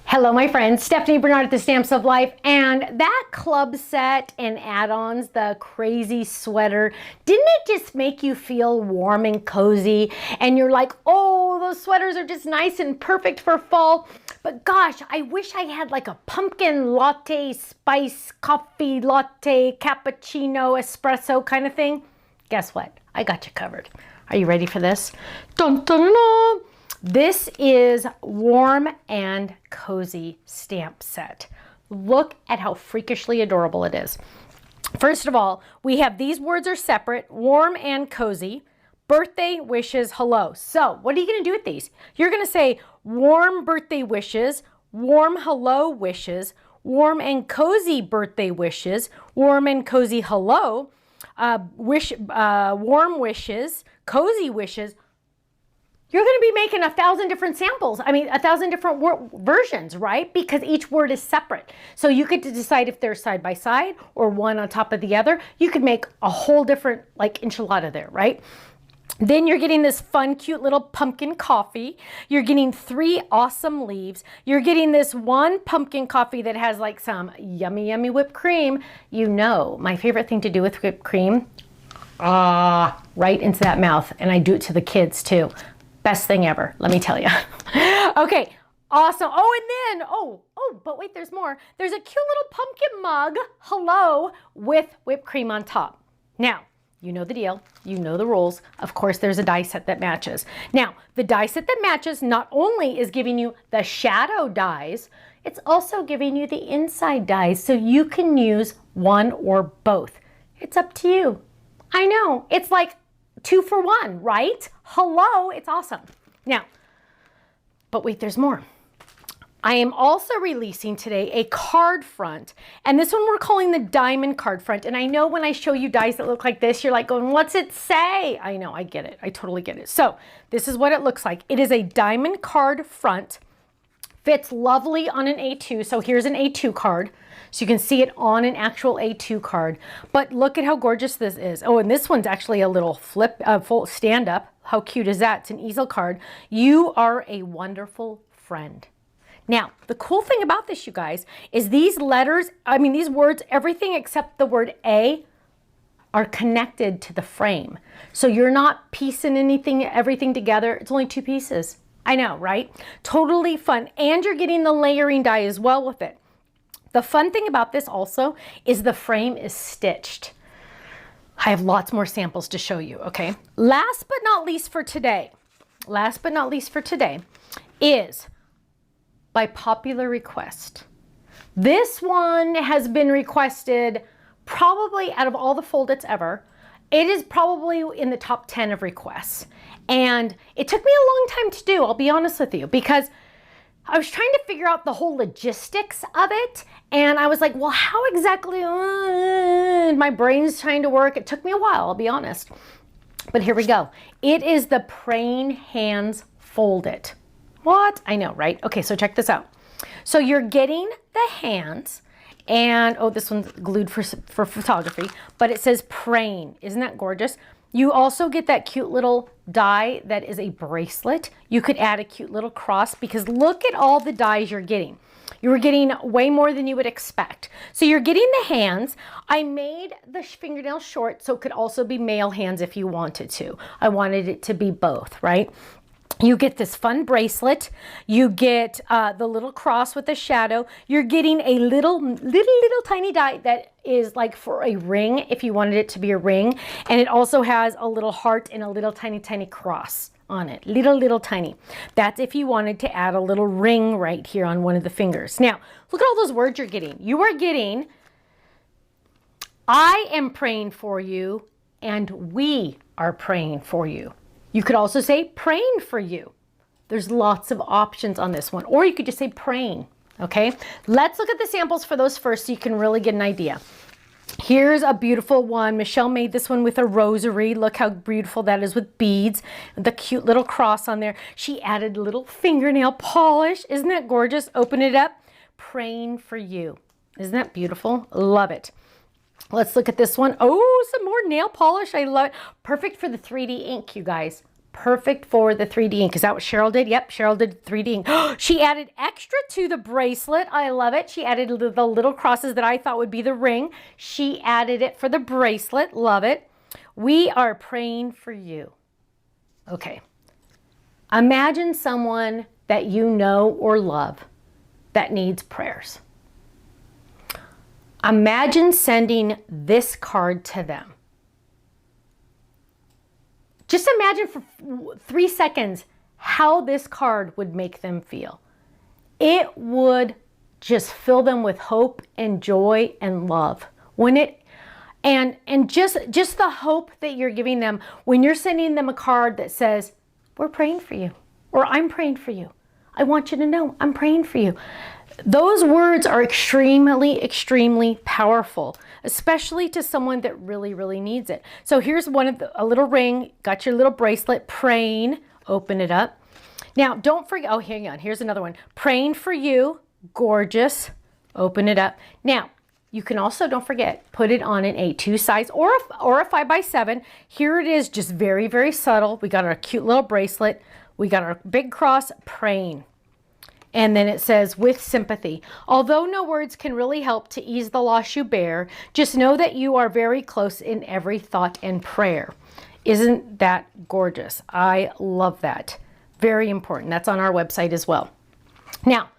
Hello, my friends. Stephanie Barnard at the Stamps of Life. And that club set and add-ons, the crazy sweater, didn't it just make you feel warm and cozy? And you're like, oh, those sweaters are just nice and perfect for fall. But gosh, I wish I had like a pumpkin latte, spice, coffee latte, cappuccino, espresso kind of thing. Guess what? I got you covered. Are you ready for this? Dun, dun, dun, dun. This is warm and cozy stamp set. Look at how freakishly adorable it is. First of all, we have these words are separate, warm and cozy, birthday wishes, hello. So what are you going to do with these? You're going to say warm birthday wishes, warm hello wishes, warm and cozy birthday wishes, warm and cozy hello, warm wishes, cozy wishes. You're going to be making 1,000 different samples. I mean, 1,000 different versions, right? Because each word is separate. So you get to decide if they're side by side or one on top of the other. You could make a whole different like enchilada there, right? Then you're getting this fun, cute little pumpkin coffee. You're getting 3 awesome leaves. You're getting this one pumpkin coffee that has like some yummy, yummy whipped cream. You know, my favorite thing to do with whipped cream, right into that mouth. And I do it to the kids too. Best thing ever, let me tell you. Okay, awesome. Oh, and then, but wait, there's more. There's a cute little pumpkin mug, hello, with whipped cream on top. Now, you know the deal. You know the rules. Of course, there's a die set that matches. Now, the die set that matches not only is giving you the shadow dies, it's also giving you the inside dies, so you can use one or both. It's up to you. I know, it's like 2 for 1, right? Hello, it's awesome. Now, but wait, there's more. I am also releasing today a card front, and this one we're calling the diamond card front. And I know when I show you dies that look like this, you're like going, what's it say? I know, I get it. I totally get it. So this is what it looks like. It is a diamond card front, fits lovely on an A2. So here's an A2 card. So you can see it on an actual A2 card. But look at how gorgeous this is. Oh, and this one's actually a little full stand up. How cute is that? It's an easel card. You are a wonderful friend. Now, the cool thing about this, you guys, is these letters, these words, everything except the word A are connected to the frame. So you're not piecing everything together. It's only 2 pieces. I know, right? Totally fun. And you're getting the layering die as well with it. The fun thing about this also is the frame is stitched. I have lots more samples to show you, okay? Last but not least for today is by popular request. This one has been requested probably out of all the Foldits ever. It is probably in the top 10 of requests. And it took me a long time to do, I'll be honest with you, because I was trying to figure out the whole logistics of it. And I was like, well, how exactly, my brain's trying to work. It took me a while, I'll be honest. But here we go. It is the Praying Hands Foldit. What? I know, right? Okay, so check this out. So you're getting the hands, and this one's glued for photography, but it says praying. Isn't that gorgeous? You also get that cute little die that is a bracelet. You could add a cute little cross, because look at all the dies you're getting. You're getting way more than you would expect. So you're getting the hands. I made the fingernails short, so it could also be male hands if you wanted to. I wanted it to be both, right? You get this fun bracelet. You get the little cross with the shadow. You're getting a little tiny die that is like for a ring if you wanted it to be a ring. And it also has a little heart and a little tiny cross on it. Little tiny. That's if you wanted to add a little ring right here on one of the fingers. Now, look at all those words you're getting. You are getting, I am praying for you, and we are praying for you. You could also say praying for you. There's lots of options on this one. Or you could just say praying, okay? Let's look at the samples for those first so you can really get an idea. Here's a beautiful one. Michelle made this one with a rosary. Look how beautiful that is with beads. The cute little cross on there. She added little fingernail polish. Isn't that gorgeous? Open it up. Praying for you. Isn't that beautiful? Love it. Let's look at this one. Oh, some more nail polish. I love it. Perfect for the 3D ink, you guys. Perfect for the 3D ink. Is that what Cheryl did? Yep, Cheryl did 3D ink. She added extra to the bracelet. I love it. She added the little crosses that I thought would be the ring. She added it for the bracelet. Love it. We are praying for you. Okay. Imagine someone that you know or love that needs prayers. Imagine sending this card to them. Just imagine for 3 seconds how this card would make them feel. It would just fill them with hope and joy and love. When it and just the hope that you're giving them when you're sending them a card that says, "We're praying for you," or "I'm praying for you. I want you to know I'm praying for you." Those words are extremely, extremely powerful, especially to someone that really, really needs it. So here's a little ring, got your little bracelet, praying, open it up. Now, don't forget, oh, hang on, here's another one. Praying for you, gorgeous, open it up. Now, you can also, don't forget, put it on an A2 size or a 5x7. Here it is, just very, very subtle. We got our cute little bracelet. We got our big cross, praying. And then it says, with sympathy. Although no words can really help to ease the loss you bear, just know that you are very close in every thought and prayer. Isn't that gorgeous? I love that. Very important. That's on our website as well. Now,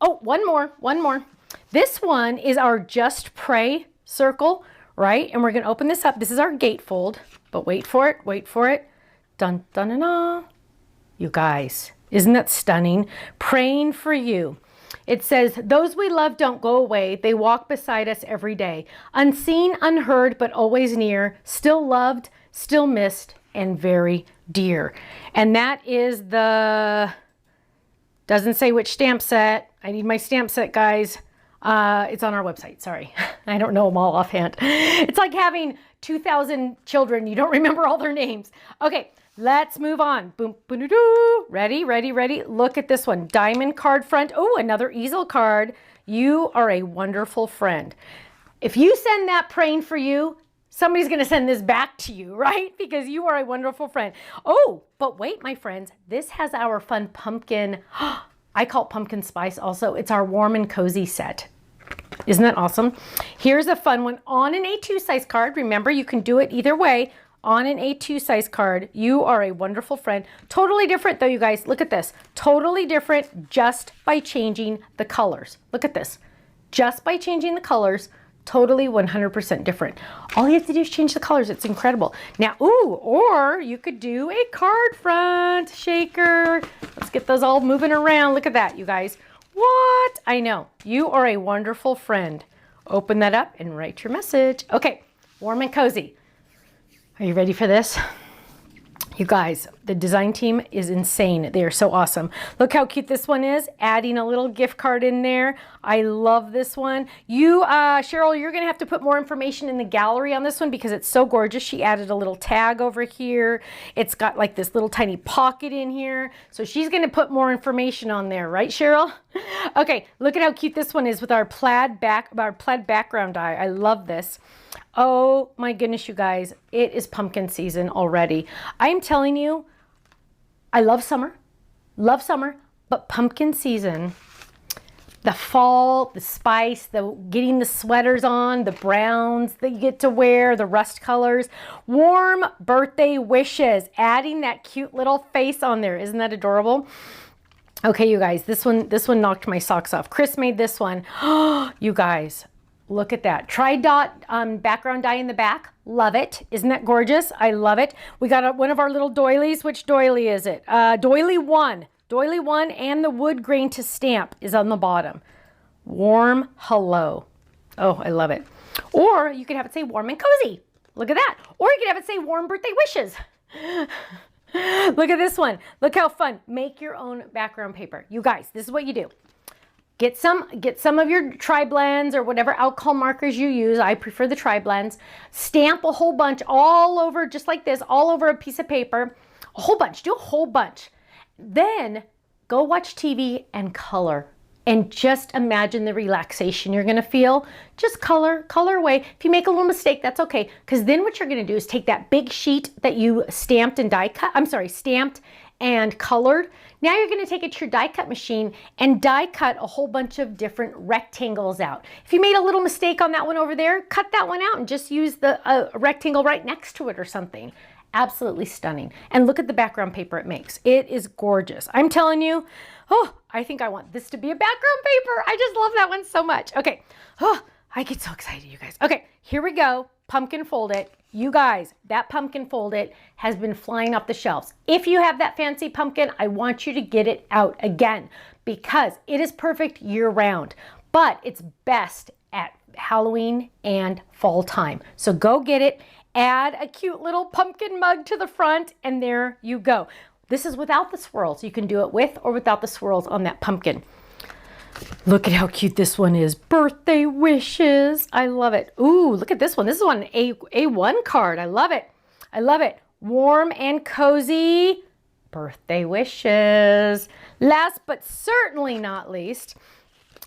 oh, one more. This one is our Just Pray circle, right? And we're going to open this up. This is our gatefold, but wait for it. Dun, dun, dun, dun. You guys. Isn't that stunning? Praying for you. It says, those we love don't go away. They walk beside us every day. Unseen, unheard, but always near. Still loved, still missed, and very dear. And that is doesn't say which stamp set. I need my stamp set, guys. It's on our website. Sorry. I don't know them all offhand. It's like having 2,000 children. You don't remember all their names. Okay. Let's move on. Boom, boom, doo. Ready? Look at this one. Diamond card front. Oh, another easel card. You are a wonderful friend. If you send that praying for you, somebody's going to send this back to you, right? Because you are a wonderful friend. Oh, but wait, my friends. This has our fun pumpkin. I call it pumpkin spice also. It's our warm and cozy set. Isn't that awesome? Here's a fun one on an A2 size card. Remember, you can do it either way. On an A2 size card, you are a wonderful friend. Totally different though, you guys. Look at this. Totally different just by changing the colors. Look at this. Just by changing the colors, totally 100% different. All you have to do is change the colors. It's incredible. Now, ooh, or you could do a card front shaker. Let's get those all moving around. Look at that, you guys. What? I know. You are a wonderful friend. Open that up and write your message. Okay, warm and cozy. Are you ready for this? You guys, the design team is insane. They are so awesome. Look how cute this one is. Adding a little gift card in there. I love this one. You, Cheryl, you're going to have to put more information in the gallery on this one because it's so gorgeous. She added a little tag over here. It's got like this little tiny pocket in here. So she's going to put more information on there, right, Cheryl? Okay, look at how cute this one is with our plaid background die. I love this. Oh my goodness, you guys, it is pumpkin season already. I'm telling you, I love summer, but pumpkin season, the fall, the spice, getting the sweaters on, the browns that you get to wear, the rust colors, warm birthday wishes, adding that cute little face on there. Isn't that adorable? Okay, you guys, this one knocked my socks off. Chris made this one. Oh, you guys. Look at that. Tri-dot background die in the back. Love it. Isn't that gorgeous? I love it. We got one of our little doilies. Which doily is it? Doily 1. Doily 1 and the wood grain to stamp is on the bottom. Warm hello. Oh, I love it. Or you could have it say warm and cozy. Look at that. Or you could have it say warm birthday wishes. Look at this one. Look how fun. Make your own background paper. You guys, this is what you do. Get some of your tri-blends or whatever alcohol markers you use. I prefer the tri-blends. Stamp a whole bunch all over, just like this, all over a piece of paper. A whole bunch. Do a whole bunch. Then go watch TV and color. And just imagine the relaxation you're gonna feel. Just color away. If you make a little mistake, that's okay. Because then what you're gonna do is take that big sheet that you stamped and stamped and colored. Now you're gonna take it to your die cut machine and die cut a whole bunch of different rectangles out. If you made a little mistake on that one over there, cut that one out and just use the rectangle right next to it or something. Absolutely stunning. And look at the background paper it makes. It is gorgeous. I'm telling you, oh, I think I want this to be a background paper. I just love that one so much. Okay, oh, I get so excited, you guys. Okay, here we go. Pumpkin Foldit. You guys, that pumpkin Foldit has been flying off the shelves. If you have that fancy pumpkin, I want you to get it out again because it is perfect year round, but it's best at Halloween and fall time. So go get it. Add a cute little pumpkin mug to the front, and there you go. This is without the swirls. You can do it with or without the swirls on that pumpkin. Look at how cute this one is. Birthday wishes. I love it. Ooh, look at this one. This is on an A1 card. I love it. I love it. Warm and cozy. Birthday wishes. Last but certainly not least,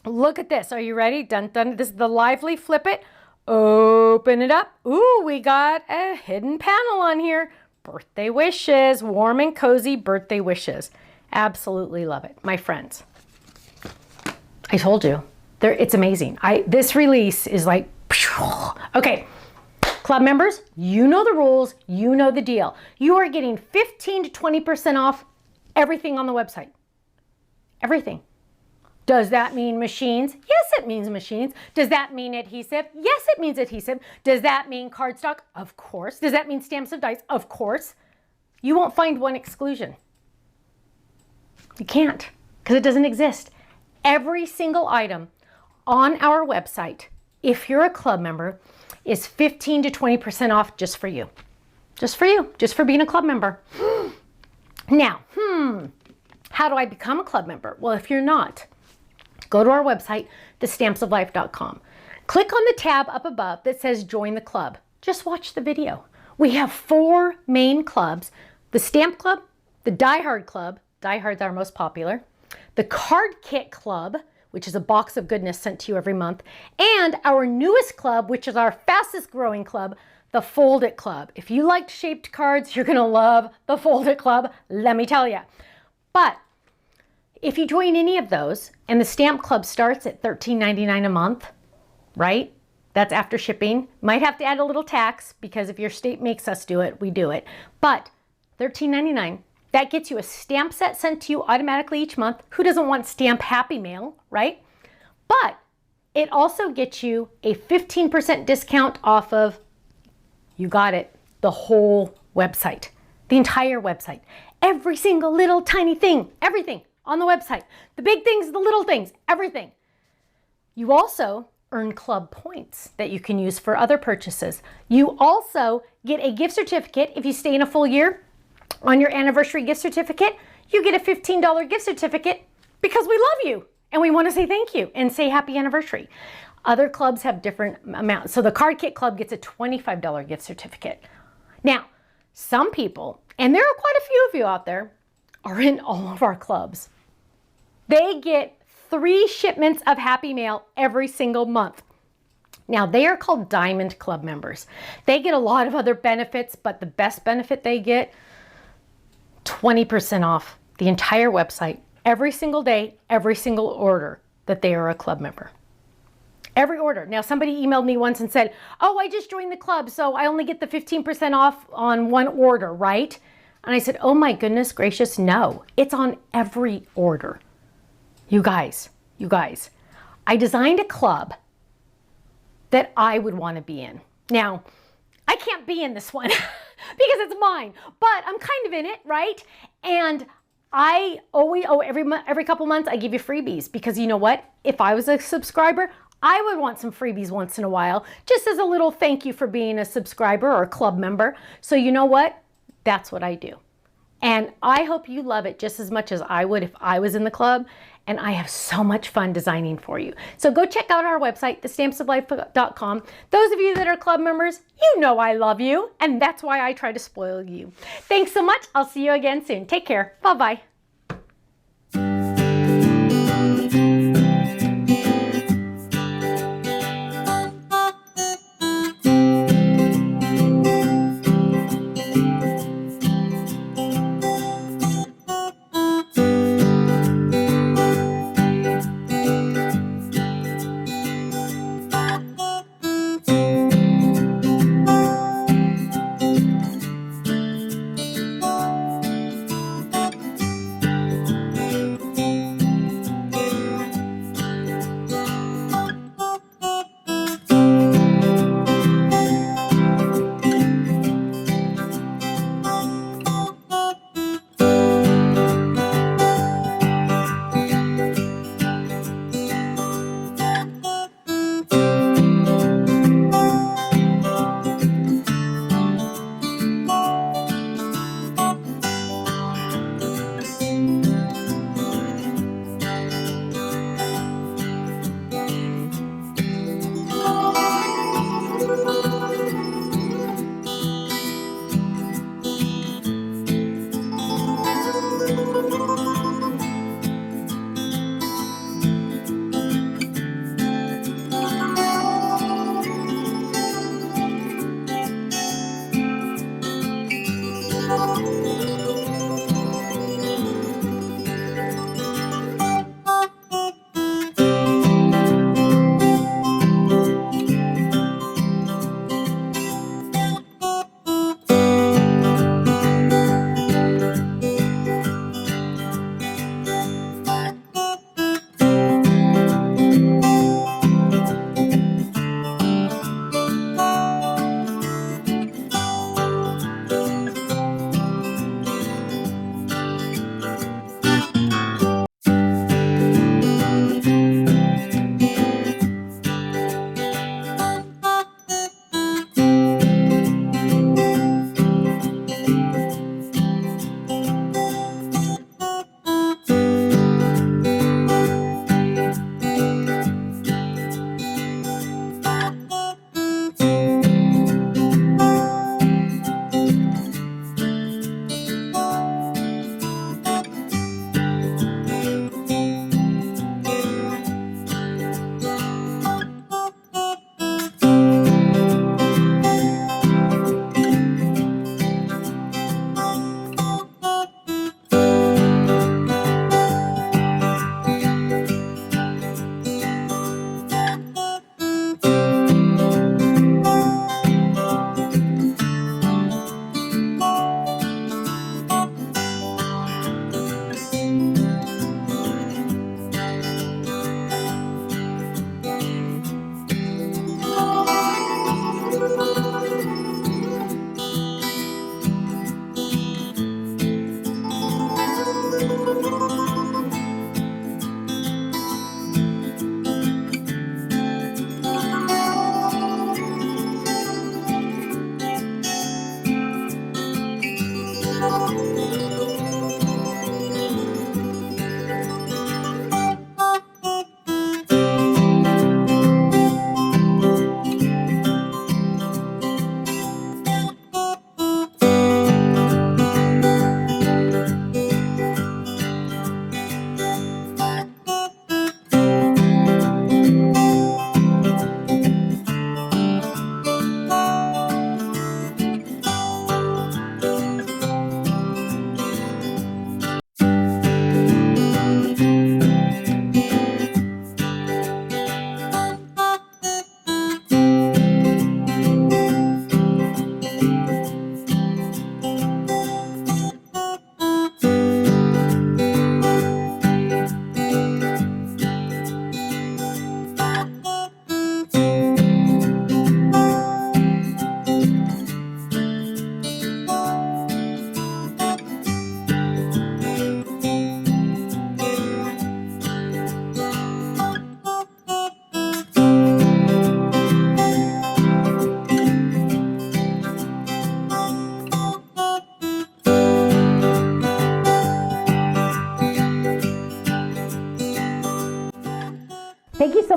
look at this. Are you ready? Dun dun. This is the Lively Flip It. Open it up. Ooh, we got a hidden panel on here. Birthday wishes, warm and cozy birthday wishes. Absolutely love it, my friends. I told you, it's amazing. This release is like, okay, club members, you know the rules, you know the deal. You are getting 15 to 20% off everything on the website. Everything. Does that mean machines? Yes, it means machines. Does that mean adhesive? Yes, it means adhesive. Does that mean cardstock? Of course. Does that mean stamps and dies? Of course. You won't find one exclusion. You can't, because it doesn't exist. Every single item on our website, if you're a club member, is 15 to 20% off just for you. Just for you, just for being a club member. Now, how do I become a club member? Well, if you're not, go to our website, thestampsoflife.com. Click on the tab up above that says Join the Club. Just watch the video. We have 4 main clubs: the Stamp Club, the Die Hard Club, Die Hard's our most popular, the Card Kit Club, which is a box of goodness sent to you every month, and our newest club, which is our fastest growing club, the Foldit Club. If you liked shaped cards, you're gonna love the Foldit Club, let me tell you. But if you join any of those, and the Stamp Club starts at $13.99 a month, right? That's after shipping. Might have to add a little tax because if your state makes us do it, we do it. But $13.99, that gets you a stamp set sent to you automatically each month. Who doesn't want Stamp Happy Mail, right? But it also gets you a 15% discount off of, you got it, the whole website, the entire website. Every single little tiny thing, everything on the website. The big things, the little things, everything. You also earn club points that you can use for other purchases. You also get a gift certificate if you stay in a full year. On your anniversary gift certificate, you get a $15 gift certificate because we love you and we want to say thank you and say happy anniversary. Other clubs have different amounts. So the Card Kit Club gets a $25 gift certificate. Now, some people, and there are quite a few of you out there, are in all of our clubs. They get 3 shipments of Happy Mail every single month. Now, they are called Diamond Club members. They get a lot of other benefits, but the best benefit they get, 20% off the entire website every single day, every single order that they are a club member. Every order. Now, somebody emailed me once and said, oh, I just joined the club, so I only get the 15% off on one order, right? And I said, oh my goodness gracious, no. It's on every order. You guys, I designed a club that I would want to be in. Now, I can't be in this one because it's mine, but I'm kind of in it, right? And every couple months I give you freebies because you know what? If I was a subscriber, I would want some freebies once in a while, just as a little thank you for being a subscriber or a club member. So you know what? That's what I do. And I hope you love it just as much as I would if I was in the club. And I have so much fun designing for you. So go check out our website, thestampsoflife.com. Those of you that are club members, you know I love you. And that's why I try to spoil you. Thanks so much. I'll see you again soon. Take care. Bye-bye.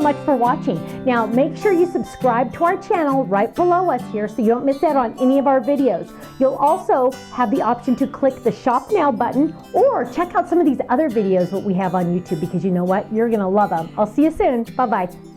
much for watching. Now, make sure you subscribe to our channel right below us here so you don't miss out on any of our videos. You'll also have the option to click the Shop Now button or check out some of these other videos that we have on YouTube, because you know what? You're going to love them. I'll see you soon. Bye-bye.